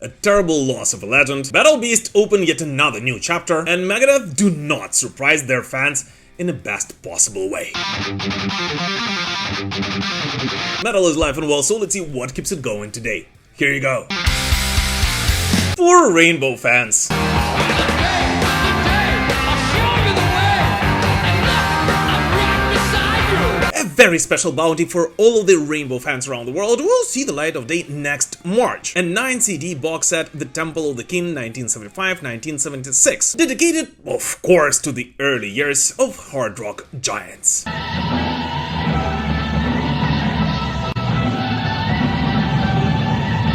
a terrible loss of a legend, Battle Beast open yet another new chapter, and Megadeth do not surprise their fans in the best possible way. Metal is life and well, so let's see what keeps it going today. Here you go. For Rainbow fans. A very special bounty for all of the Rainbow fans around the world will see the light of day next March. A 9-CD box set, The Temple of the King 1975-1976, dedicated, of course, to the early years of hard rock giants.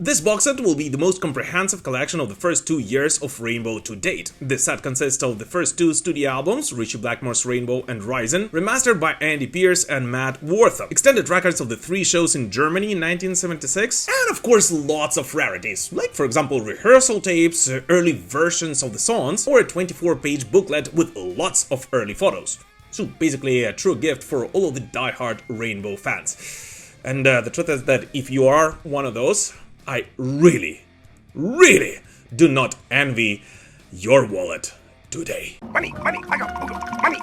This box set will be the most comprehensive collection of the first 2 years of Rainbow to date. This set consists of the first 2 studio albums, Richie Blackmore's Rainbow and Risen, remastered by Andy Pierce and Matt Wortham, extended records of the 3 shows in Germany in 1976, and of course lots of rarities, like for example rehearsal tapes, early versions of the songs, or a 24-page booklet with lots of early photos. So basically a true gift for all of the die-hard Rainbow fans. And the truth is that if you are one of those, I really do not envy your wallet today. Money, I got money,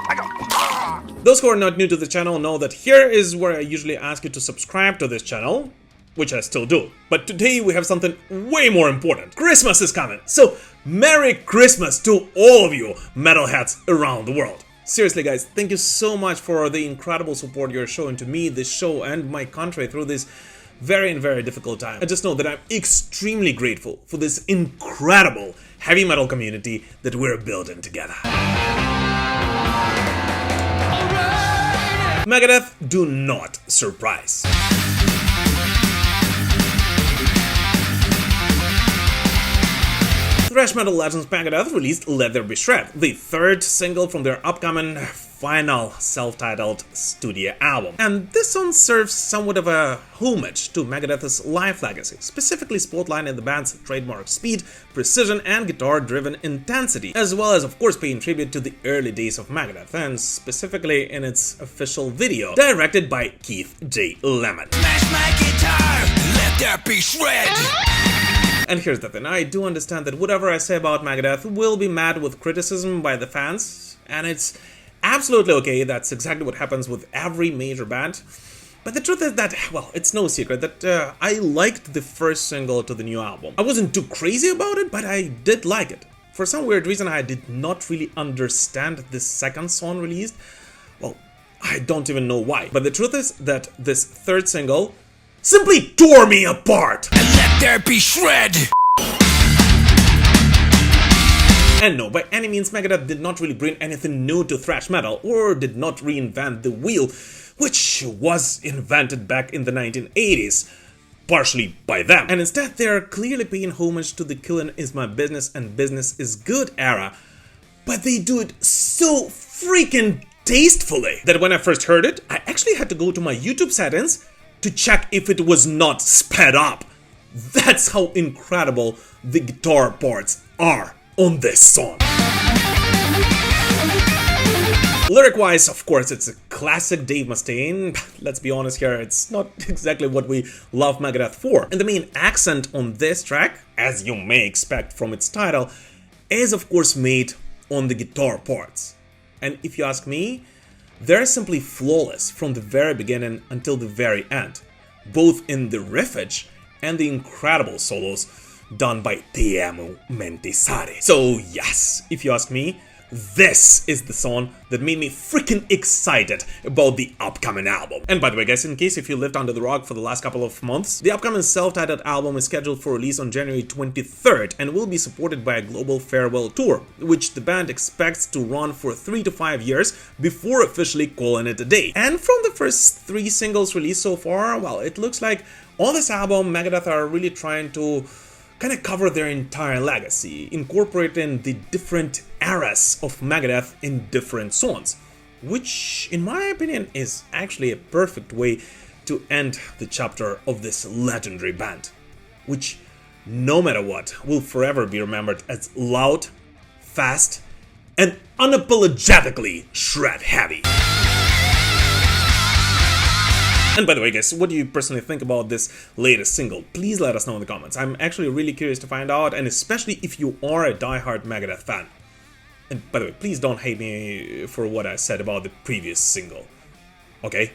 I got. Those who are not new to the channel know that here is where I usually ask you to subscribe to this channel, which I still do. But today we have something way more important. Christmas is coming, so Merry Christmas to all of you metalheads around the world. Seriously guys, thank you so much for the incredible support you're showing to me, this show, and my country through this very difficult time. I just know that I'm extremely grateful for this incredible heavy metal community that we're building together. Megadeth do not surprise. Thrash metal legends Megadeth released Let There Be Shred, the 3rd single from their upcoming final self-titled studio album. And this song serves somewhat of a homage to Megadeth's life legacy, specifically spotlighting the band's trademark speed, precision, and guitar-driven intensity, as well as of course paying tribute to the early days of Megadeth, and specifically in its official video, directed by Keith J. Lemon. Smash my guitar, let there be shred. And here's the thing, I do understand that whatever I say about Megadeth will be met with criticism by the fans, and it's absolutely okay, that's exactly what happens with every major band. But the truth is that, well, it's no secret that I liked the first single to the new album. I wasn't too crazy about it, but I did like it. For some weird reason, I did not really understand the second song released. Well, I don't even know why. But the truth is that this 3rd single simply tore me apart! And let there be shred! And no, by any means Megadeth did not really bring anything new to thrash metal, or did not reinvent the wheel, which was invented back in the 1980s, partially by them. And instead they're clearly paying homage to the Killing Is My Business and Business Is Good era, but they do it so freaking tastefully that when I first heard it, I actually had to go to my YouTube settings to check if it was not sped up. That's how incredible the guitar parts are on this song. Lyric-wise, of course, it's a classic Dave Mustaine. Let's be honest here, it's not exactly what we love Megadeth for. And the main accent on this track, as you may expect from its title, is of course made on the guitar parts. And if you ask me, they're simply flawless from the very beginning until the very end, both in the riffage and the incredible solos done by Te Amo Mentisare. So yes, if you ask me, this is the song that made me freaking excited about the upcoming album. And by the way guys, in case if you lived under the rock for the last couple of months, the upcoming self-titled album is scheduled for release on January 23rd and will be supported by a global farewell tour, which the band expects to run for 3 to 5 years before officially calling it a day. And from the first 3 singles released so far, well, it looks like on this album Megadeth are really trying to kind of cover their entire legacy, incorporating the different eras of Megadeth in different songs, which in my opinion is actually a perfect way to end the chapter of this legendary band, which no matter what will forever be remembered as loud, fast, and unapologetically shred heavy. And by the way, guys, what do you personally think about this latest single? Please let us know in the comments. I'm actually really curious to find out, and especially if you are a diehard Megadeth fan. And by the way, please don't hate me for what I said about the previous single. Okay?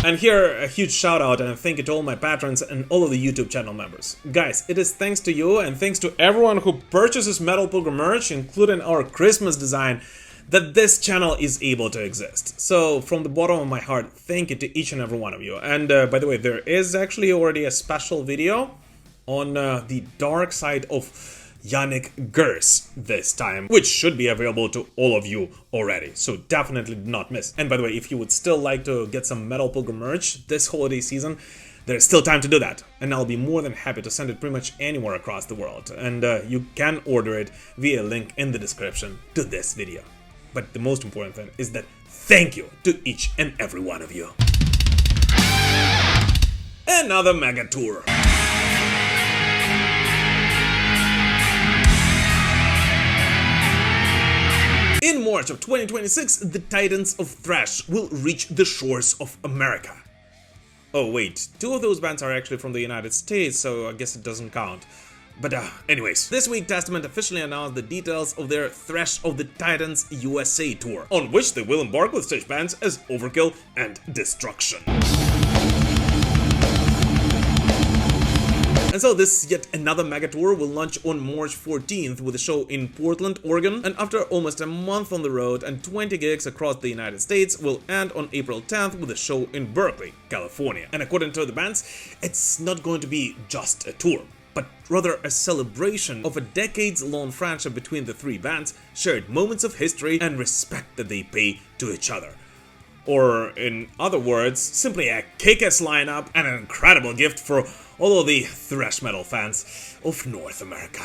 And here, a huge shout out and a thank you to all my patrons and all of the YouTube channel members. Guys, it is thanks to you and thanks to everyone who purchases Metal Pilgrim merch, including our Christmas design, that this channel is able to exist. So, from the bottom of my heart, thank you to each and every one of you. And by the way, there is actually already a special video on the dark side of Yannick Gers this time, which should be available to all of you already, so definitely do not miss. And by the way, if you would still like to get some Metal Pilgrim merch this holiday season, there's still time to do that, and I'll be more than happy to send it pretty much anywhere across the world, and you can order it via a link in the description to this video. But the most important thing is that thank you to each and every one of you. Another mega tour. In March of 2026, the Titans of Thrash will reach the shores of America. Oh wait, 2 of those bands are actually from the United States, so I guess it doesn't count. But anyways, this week Testament officially announced the details of their Thrash of the Titans USA tour, on which they will embark with such bands as Overkill and Destruction. And so this yet another mega tour will launch on March 14th with a show in Portland, Oregon, and after almost a month on the road and 20 gigs across the United States, will end on April 10th with a show in Berkeley, California. And according to the bands, it's not going to be just a tour, but rather a celebration of a decades-long friendship between the 3 bands, shared moments of history and respect that they pay to each other. Or, in other words, simply a kick-ass lineup and an incredible gift for all of the thrash metal fans of North America.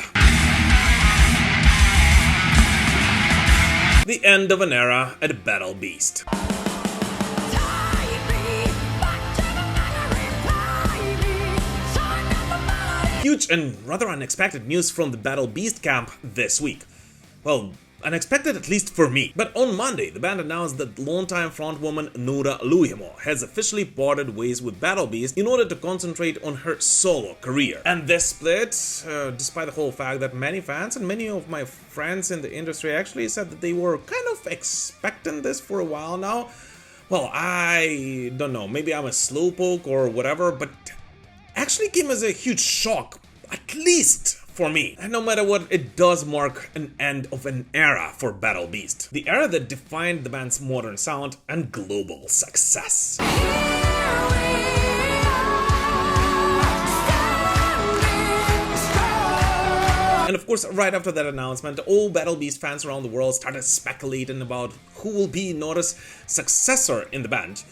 The end of an era at Battle Beast. Huge and rather unexpected news from the Battle Beast camp this week. Well, unexpected at least for me. But on Monday, the band announced that longtime frontwoman Noora Louhimo has officially parted ways with Battle Beast in order to concentrate on her solo career. And this split, despite the whole fact that many fans and many of my friends in the industry actually said that they were kind of expecting this for a while now. Well, I don't know, maybe I'm a slowpoke or whatever, but actually came as a huge shock, at least for me. And no matter what, it does mark an end of an era for Battle Beast. The era that defined the band's modern sound and global success. And of course, right after that announcement, all Battle Beast fans around the world started speculating about who will be Noora's successor in the band.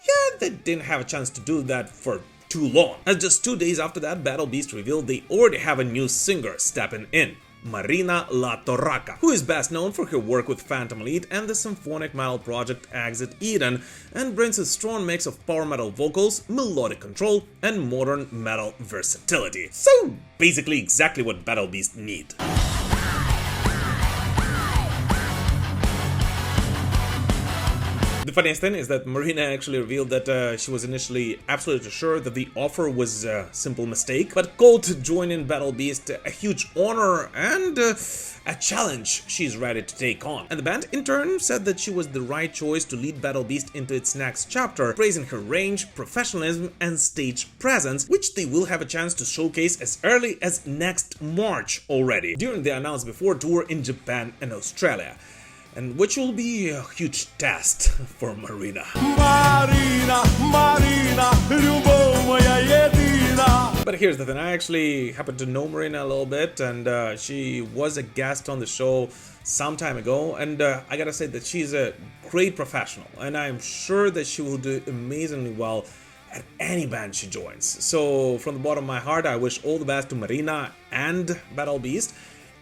Yeah, they didn't have a chance to do that for too long, as just 2 days after that, Battle Beast revealed they already have a new singer stepping in, Marina Latorraca, who is best known for her work with Phantom Elite and the symphonic metal project Exit Eden, and brings a strong mix of power metal vocals, melodic control, and modern metal versatility. So basically exactly what Battle Beast need. The funniest thing is that Marina actually revealed that she was initially absolutely sure that the offer was a simple mistake, but called to join in Battle Beast a huge honor and a challenge she's ready to take on. And the band in turn said that she was the right choice to lead Battle Beast into its next chapter, praising her range, professionalism, and stage presence, which they will have a chance to showcase as early as next March already, during the announced before tour in Japan and Australia. And which will be a huge test for Marina. But here's the thing, I actually happen to know Marina a little bit, and she was a guest on the show some time ago, and I gotta say that she's a great professional, and I'm sure that she will do amazingly well at any band she joins. So from the bottom of my heart, I wish all the best to Marina and Battle Beast,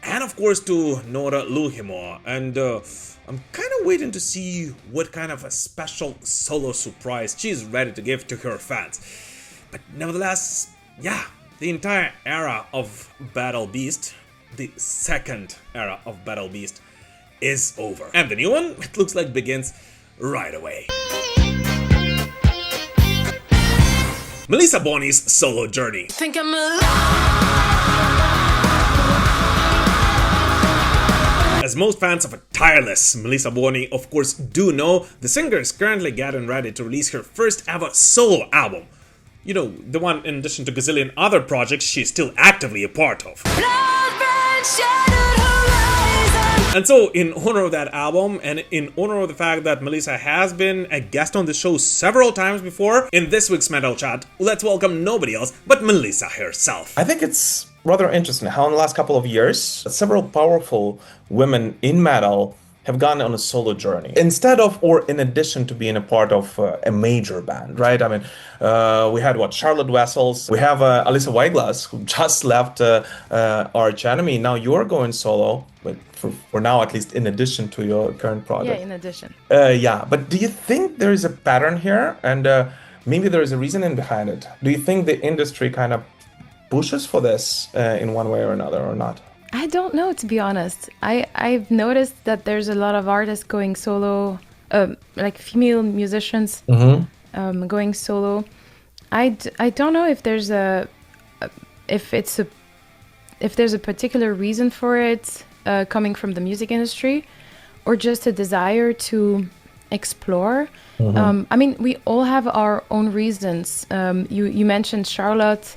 and of course to Noora Louhimo, and I'm kind of waiting to see what kind of a special solo surprise she's ready to give to her fans. But nevertheless, yeah, the entire era of Battle Beast, the second era of Battle Beast, is over. And the new one, it looks like, begins right away. Melissa Bonny's solo journey. Think I'm alive. As most fans of a tireless Melissa Bonny of course do know, the singer is currently getting ready to release her first ever solo album. You know, the one in addition to gazillion other projects she's still actively a part of. And so, in honor of that album, and in honor of the fact that Melissa has been a guest on the show several times before, in this week's Metal Chat, let's welcome nobody else but Melissa herself. I think it's rather interesting how in the last couple of years, several powerful women in metal have gone on a solo journey instead of or in addition to being a part of a major band, right? I mean, we had Charlotte Wessels, we have Alyssa Weiglas, who just left Arch Enemy. Now you're going solo, but for now at least, in addition to your current project. Yeah, in addition. Yeah, but do you think there is a pattern here, and maybe there is a reasoning behind it? Do you think the industry kind of pushes for this in one way or another, or not? I don't know, to be honest. I've noticed that there's a lot of artists going solo, like female musicians going solo. I don't know if there's if there's a particular reason for it coming from the music industry, or just a desire to explore. I mean, we all have our own reasons. You mentioned Charlotte.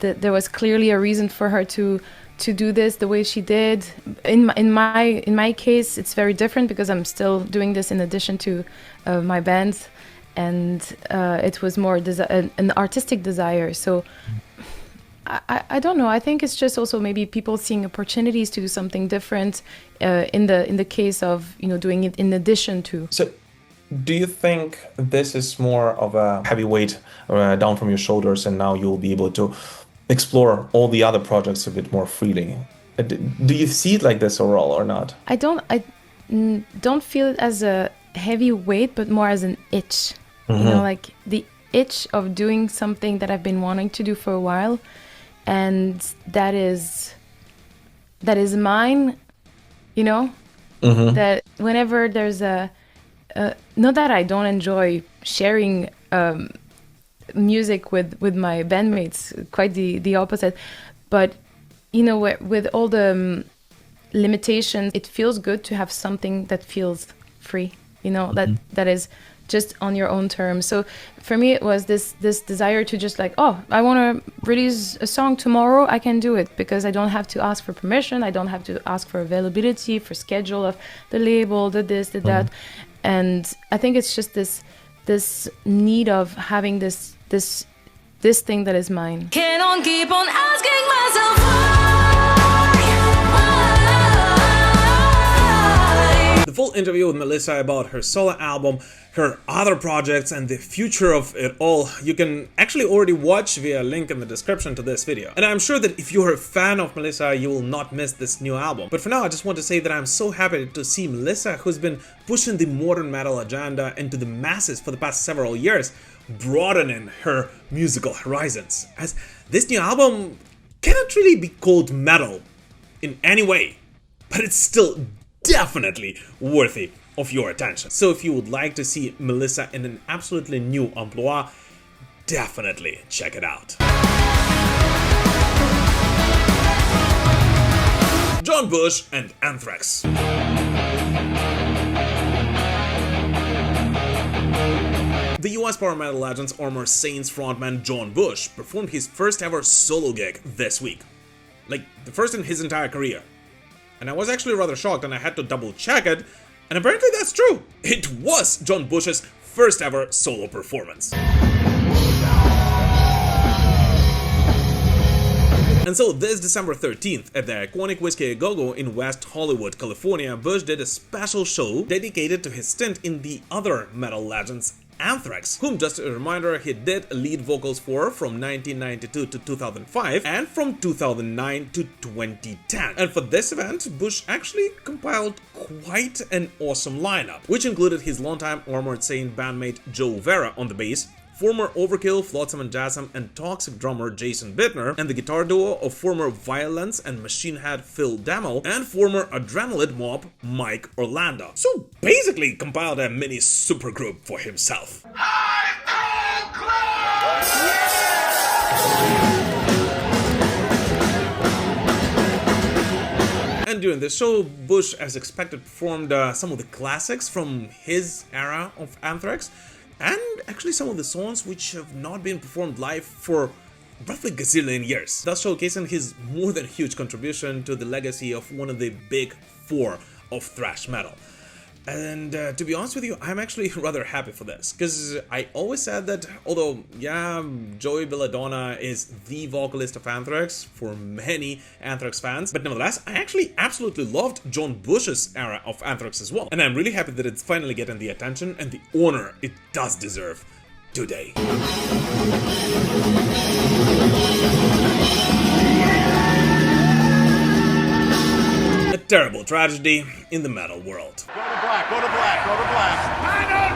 There was clearly a reason for her to do this the way she did. In my case, it's very different because I'm still doing this in addition to my band, and it was more an artistic desire. So I don't know. I think it's just also maybe people seeing opportunities to do something different in the case of, you know, doing it in addition to. So, do you think this is more of a heavy weight down from your shoulders, and now you'll be able to explore all the other projects a bit more freely? Do you see it like this overall or not? I don't feel it as a heavy weight, but more as an itch. You know, like the itch of doing something that I've been wanting to do for a while, and that is mine. You know, that whenever there's not that I don't enjoy sharing music with my bandmates, quite the opposite. But, you know, with all the limitations, it feels good to have something that feels free, you know, that is just on your own terms. So for me, it was this desire to just like, oh, I want to release a song tomorrow, I can do it, because I don't have to ask for permission, I don't have to ask for availability, for schedule of the label, the this, the that. And I think it's just this need of having this thing that is mine. Keep on asking myself why. The full interview with Melissa about her solo album, her other projects, and the future of it all, you can actually already watch via a link in the description to this video. And I'm sure that if you're a fan of Melissa, you will not miss this new album. But for now, I just want to say that I'm so happy to see Melissa, who's been pushing the modern metal agenda into the masses for the past several years, broadening her musical horizons. As this new album cannot really be called metal in any way, but it's still definitely worthy of your attention. So if you would like to see Melissa in an absolutely new amplitude, definitely check it out. John Bush and Anthrax. The US power metal legends Armor Saints frontman John Bush performed his first ever solo gig this week. Like, the first in his entire career. And I was actually rather shocked, and I had to double check it, and apparently that's true. It was John Bush's first ever solo performance. And so this December 13th at the iconic Whiskey A Go Go in West Hollywood, California, Bush did a special show dedicated to his stint in the other metal legends Anthrax, whom, just a reminder, he did lead vocals for from 1992 to 2005 and from 2009 to 2010. And for this event, Bush actually compiled quite an awesome lineup, which included his longtime Armored Saint bandmate Joe Vera on the bass, former Overkill, Flotsam and Jetsam and Toxic drummer Jason Bittner, and the guitar duo of former Violence and Machine Head Phil Demmel, and former Adrenaline Mob Mike Orlando. So basically compiled a mini supergroup for himself. I'm And during the show, Bush, as expected, performed some of the classics from his era of Anthrax, and actually some of the songs which have not been performed live for roughly gazillion years, thus showcasing his more than huge contribution to the legacy of one of the big four of thrash metal. And to be honest with you, I'm actually rather happy for this, because I always said that although, yeah, Joey Belladonna is the vocalist of Anthrax for many Anthrax fans, but nevertheless, I actually absolutely loved John Bush's era of Anthrax as well. And I'm really happy that it's finally getting the attention and the honor it does deserve today. A terrible tragedy in the metal world. Go to black, go to black, go to black. Spinal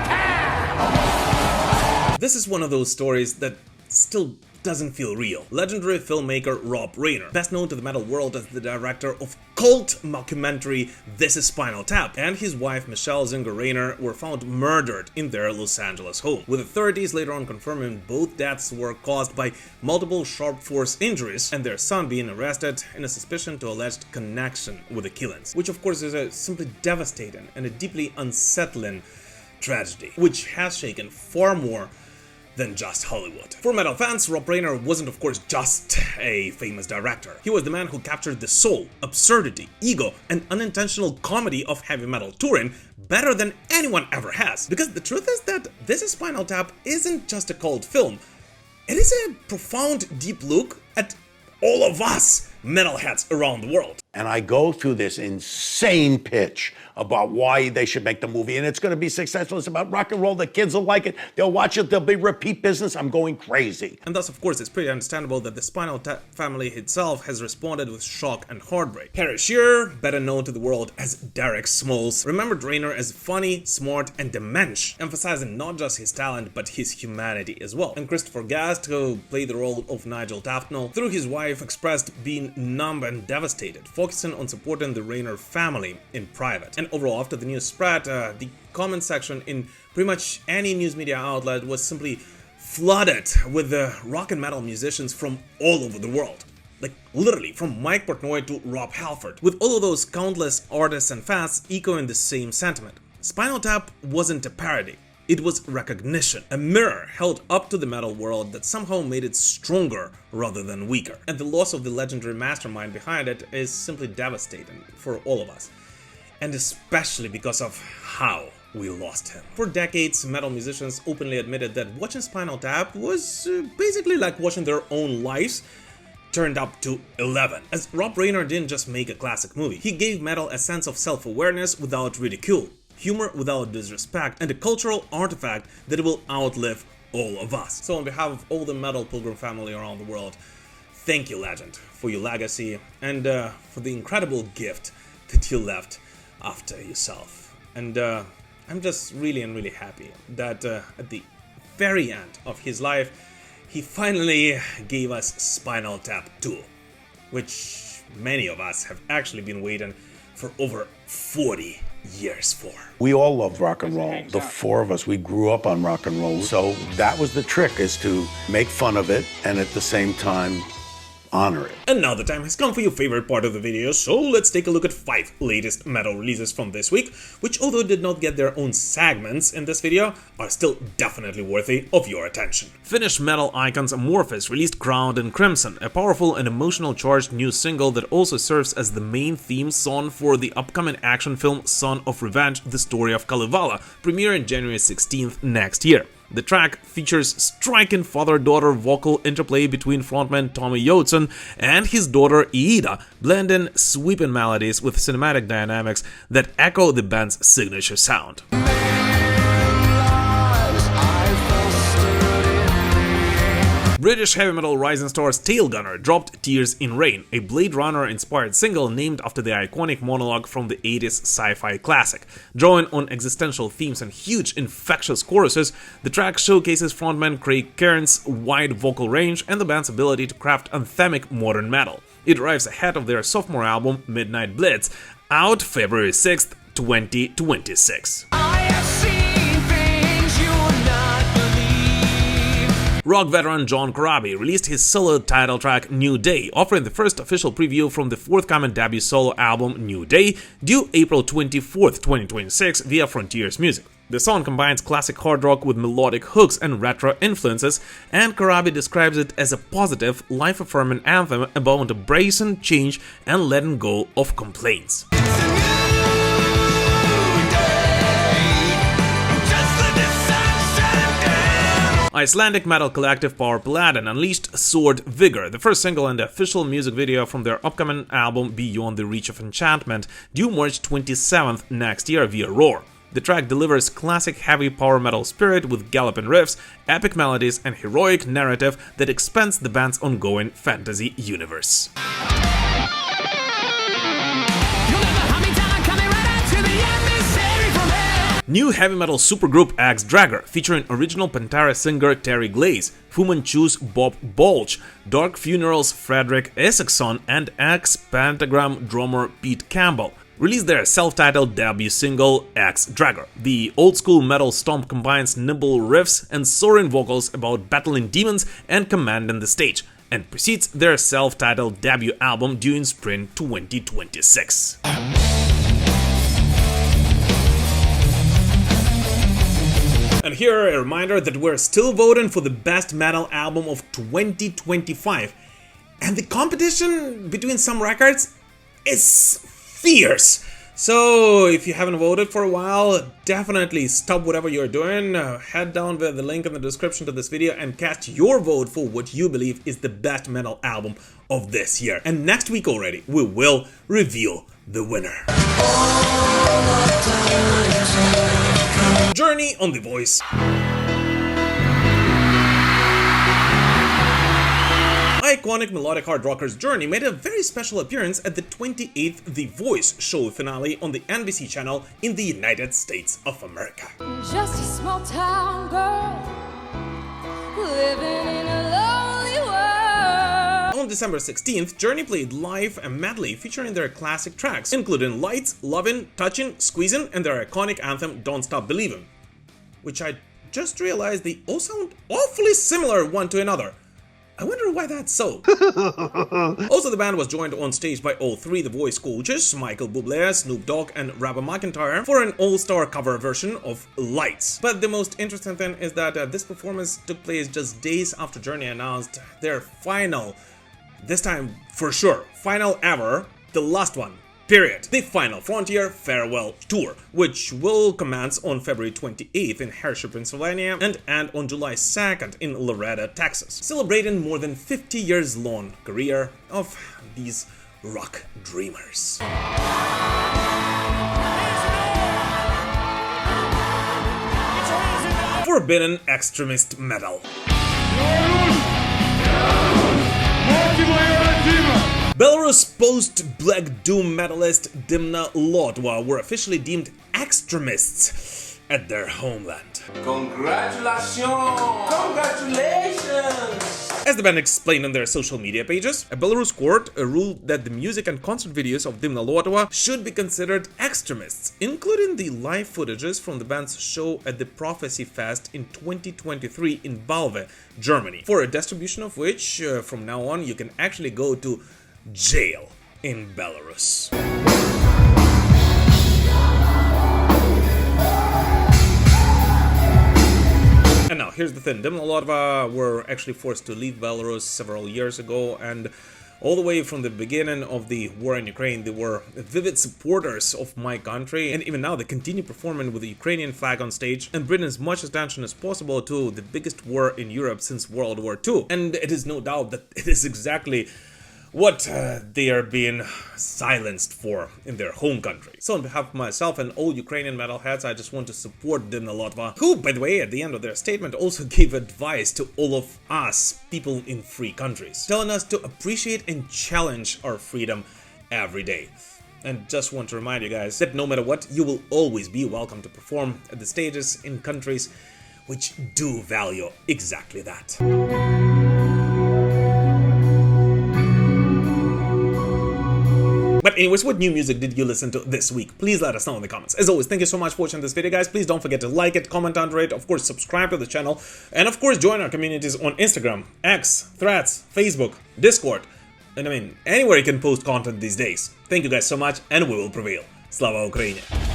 Tap! This is one of those stories that still doesn't feel real. Legendary filmmaker Rob Reiner, best known to the metal world as the director of cult mockumentary This Is Spinal Tap, and his wife Michelle Zinger Reiner were found murdered in their Los Angeles home, with authorities later on confirming both deaths were caused by multiple sharp force injuries, and their son being arrested in a suspicion to alleged connection with the killings, which of course is a simply devastating and a deeply unsettling tragedy, which has shaken far more than just Hollywood. For metal fans, Rob Reiner wasn't of course just a famous director. He was the man who captured the soul, absurdity, ego, and unintentional comedy of heavy metal touring better than anyone ever has. Because the truth is that This Is Spinal Tap isn't just a cult film. It is a profound, deep look at all of us metalheads around the world. And I go through this insane pitch about why they should make the movie, and it's going to be successful. It's about rock and roll. The kids will like it. They'll watch it. There'll be repeat business. I'm going crazy. And thus, of course, it's pretty understandable that the Spinal Tap family itself has responded with shock and heartbreak. Harry Shearer, better known to the world as Derek Smalls, remembered Reiner as funny, smart, and dementia, emphasizing not just his talent, but his humanity as well. And Christopher Guest, who played the role of Nigel Tufnell, through his wife expressed being numb and devastated, focusing on supporting the Reiner family in private. And overall, after the news spread, the comment section in pretty much any news media outlet was simply flooded with rock and metal musicians from all over the world. Like literally from Mike Portnoy to Rob Halford, with all of those countless artists and fans echoing the same sentiment. Spinal Tap wasn't a parody. It was recognition, a mirror held up to the metal world that somehow made it stronger rather than weaker. And the loss of the legendary mastermind behind it is simply devastating for all of us. And especially because of how we lost him. For decades, metal musicians openly admitted that watching Spinal Tap was basically like watching their own lives turned up to 11. As Rob Reiner didn't just make a classic movie, he gave metal a sense of self-awareness without ridicule, humor without disrespect, and a cultural artifact that will outlive all of us. So on behalf of all the Metal Pilgrim family around the world, thank you, legend, for your legacy and for the incredible gift that you left after yourself. And I'm just really happy that at the very end of his life, he finally gave us Spinal Tap 2, which many of us have actually been waiting for over 40 years for. We all love rock and roll. The four of us, we grew up on rock and roll. So that was the trick, is to make fun of it and at the same time honor it. And now the time has come for your favorite part of the video, so let's take a look at 5 latest metal releases from this week, which although did not get their own segments in this video, are still definitely worthy of your attention. Finnish metal icons Amorphis released Crowned in Crimson, a powerful and emotional charged new single that also serves as the main theme song for the upcoming action film Son of Revenge: The Story of Kalevala, premiering January 16th next year. The track features striking father-daughter vocal interplay between frontman Tommy Johansson and his daughter Iida, blending sweeping melodies with cinematic dynamics that echo the band's signature sound. British heavy metal rising stars Tailgunner dropped Tears in Rain, a Blade Runner-inspired single named after the iconic monologue from the 80s sci-fi classic. Drawing on existential themes and huge, infectious choruses, the track showcases frontman Craig Cairns' wide vocal range and the band's ability to craft anthemic modern metal. It arrives ahead of their sophomore album, Midnight Blitz, out February 6th, 2026. rock veteran John Corabi released his solo title track New Day, offering the first official preview from the forthcoming debut solo album New Day, due April 24th, 2026 via Frontiers Music. The song combines classic hard rock with melodic hooks and retro influences, and Corabi describes it as a positive, life-affirming anthem about embracing change and letting go of complaints. Icelandic metal collective power Paladin unleashed Sword Vigor, the first single and the official music video from their upcoming album Beyond the Reach of Enchantment, due March 27th next year via Roar. The track delivers classic heavy power metal spirit with galloping riffs, epic melodies, and heroic narrative that expands the band's ongoing fantasy universe. New heavy metal supergroup Axe Dragger, featuring original Pantera singer Terry Glaze, Fu Manchu's Bob Balch, Dark Funeral's Frederick Isaacson, and Axe Pentagram drummer Pete Campbell, released their self-titled debut single Axe Dragger. The old-school metal stomp combines nimble riffs and soaring vocals about battling demons and commanding the stage, and precedes their self-titled debut album due in spring 2026. And here a reminder that we're still voting for the best metal album of 2025. And the competition between some records is fierce. So if you haven't voted for a while, definitely stop whatever you're doing, head down via the link in the description to this video and cast your vote for what you believe is the best metal album of this year. And next week already, we will reveal the winner. Journey on The Voice. Iconic melodic hard rockers Journey made a very special appearance at the 28th The Voice show finale on the NBC channel in the United States of America. Just a small town girl living in a lonely world. On December 16th, Journey played live a medley featuring their classic tracks, including Lights, Lovin', Touchin', Squeezin', and their iconic anthem Don't Stop Believin', which I just realized they all sound awfully similar one to another. I wonder why that's so. Also, the band was joined on stage by all three The Voice coaches, Michael Bublé, Snoop Dogg, and Rabbi McIntyre, for an all-star cover version of Lights. But the most interesting thing is that this performance took place just days after Journey announced their final, this time for sure, final ever, the last one, period, the Final Frontier Farewell Tour, which will commence on February 28th in Hershey, Pennsylvania, and end on July 2nd in Loretta, Texas, celebrating more than 50 years long career of these rock dreamers. Forbidden extremist metal. Belarus post-Black Doom metalist Dymna Lotva were officially deemed extremists at their homeland. Congratulations! Congratulations! As the band explained on their social media pages, a Belarus court ruled that the music and concert videos of Dymna Lotva should be considered extremists, including the live footages from the band's show at the Prophecy Fest in 2023 in Balve, Germany, for a distribution of which, from now on, you can actually go to jail in Belarus. And now, here's the thing. Dymna Lotva were actually forced to leave Belarus several years ago, and all the way from the beginning of the war in Ukraine, they were vivid supporters of my country, and even now they continue performing with the Ukrainian flag on stage and bring as much attention as possible to the biggest war in Europe since World War II. And it is no doubt that it is exactly what they are being silenced for in their home country. So on behalf of myself and all Ukrainian metalheads, I just want to support Dymna Lotva, who, by the way, at the end of their statement also gave advice to all of us, people in free countries, telling us to appreciate and challenge our freedom every day. And just want to remind you guys that no matter what, you will always be welcome to perform at the stages in countries which do value exactly that. But anyways, what new music did you listen to this week? Please let us know in the comments. As always, thank you so much for watching this video, guys. Please don't forget to like it, comment under it, of course subscribe to the channel, and of course join our communities on Instagram, X, Threads, Facebook, Discord, and I mean anywhere you can post content these days. Thank you guys so much, and we will prevail. Slava Ukraini!